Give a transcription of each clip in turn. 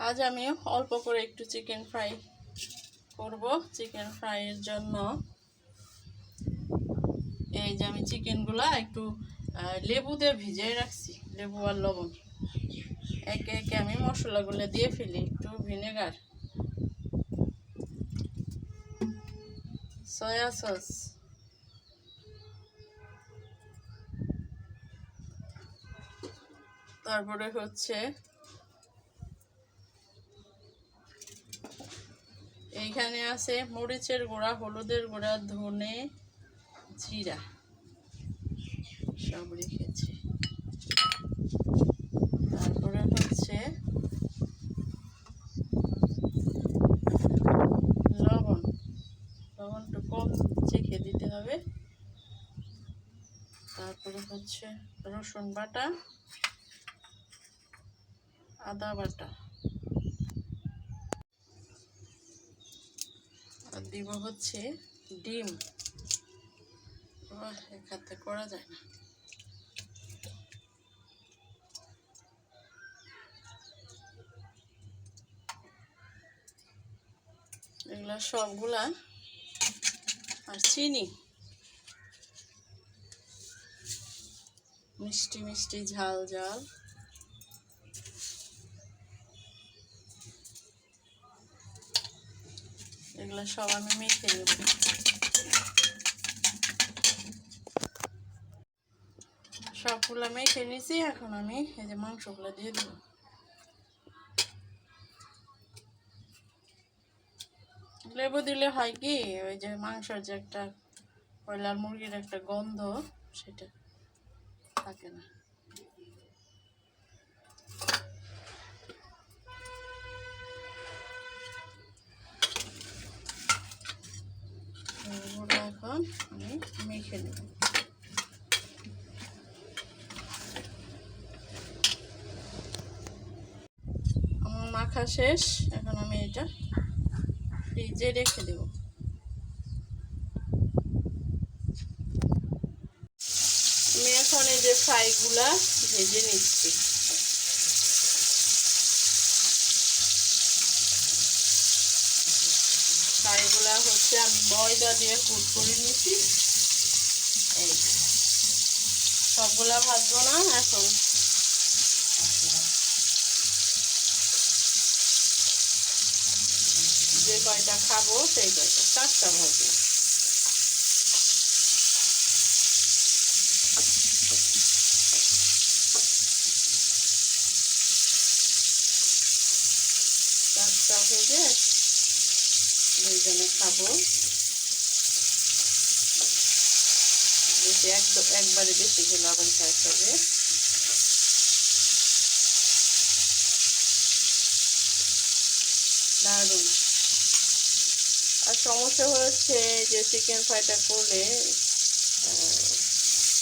আজ আমি অল্প করে একটু চিকেন ফ্রাই করব। চিকেন ফ্রাইয়ের জন্য এই যে আমি চিকেনগুলা একটু লেবু দিয়ে ভিজিয়ে রাখছি, লেবু আর লবণ। একে একে আমি মশলাগুলো দিয়ে ফেলি। একটু ভিনেগার, সয়া সস, তারপরে হচ্ছে এইখানে আছে মরিচের গুঁড়া, হলুদের গুঁড়া, ধনে, জিরা সব রেখেছি। তারপরে হচ্ছে লবণ, লবণটা কম চেখে দিতে হবে। তারপরে হচ্ছে রসুন বাটা, আদা বাটা, আর দিব হচ্ছে ডিম। এক হাতে করা যায় না। এগুলা সবগুলা, আর চিনি, মিষ্টি মিষ্টি, ঝাল ঝাল। এগুলো সব আমি মেখে নেব। সবগুলো মেখে নিয়েছি। এখন আমি এই যে মাংসগুলো দিয়ে দেব। লেবু দিলে হয় কি, ওই যে মাংসের যে একটা ব্রয়লার মুরগির একটা গন্ধ, সেটা থাকে না। এখন আমি মেখে নেব। আমার মাখা শেষ। এখন আমি এটা ফ্রিজে রেখে দেব। আমি এখন এই যে ফ্রাইগুলা ভেজে নিচ্ছি। ফ্রাইগুলা হচ্ছে আমি ময়দা দিয়ে কুট করে নিচ্ছি। এই সবগুলা ভাজবো না এখন, যে কয়টা খাবো সেই কয়টা, 4টা ভাজবো। ভেজে দুইজনে খাবো। বেশি একবারে বেশি খেলে আবার খাওয়া হবে। দারুণ। আর সমস্যা হচ্ছে যে চিকেন ফ্রাইটা করলে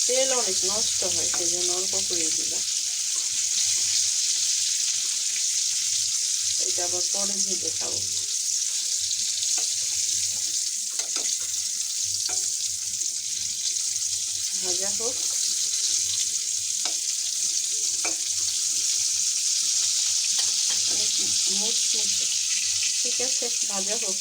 তেল অনেক নষ্ট হয়, সেজন্য অল্প করে দিলাম। এটা আবার পরে ভেজে খাবো। ভাজা হোক। অনেক মুচমুচে। ঠিক আছে, ভাজা হোক।